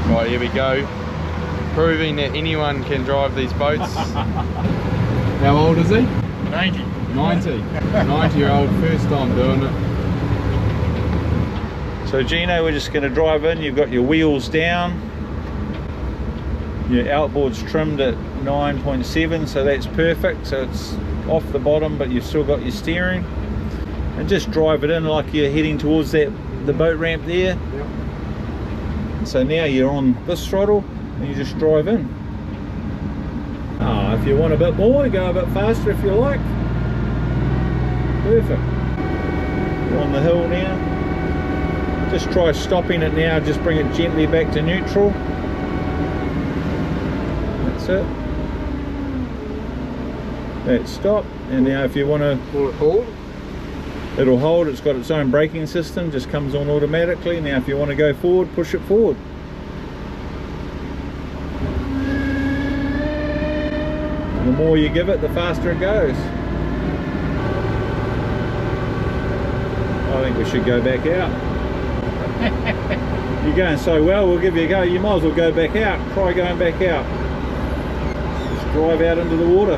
Right, here we go. Proving that anyone can drive these boats. How old is he? 90. 90. 90-year-old, first time doing it. So Gino, we're just going to drive in. You've got your wheels down. Your outboard's trimmed at 9.7, so that's perfect. So it's off the bottom, but you've still got your steering. And just drive it in like you're heading towards the boat ramp there. Yep. So now you're on this throttle and you just drive in. If you want a bit more, go a bit faster if you like. Perfect. We're on the hill now. Just try stopping it now, just bring it gently back to neutral. That's it. That's stop. And now if you want to... Will it hold? It'll hold, it's got its own braking system, just comes on automatically. Now if you want to go forward, push it forward. The more you give it, the faster it goes. I think we should go back out. You're going so well, we'll give you a go. You might as well go back out. Try going back out. Just drive out into the water.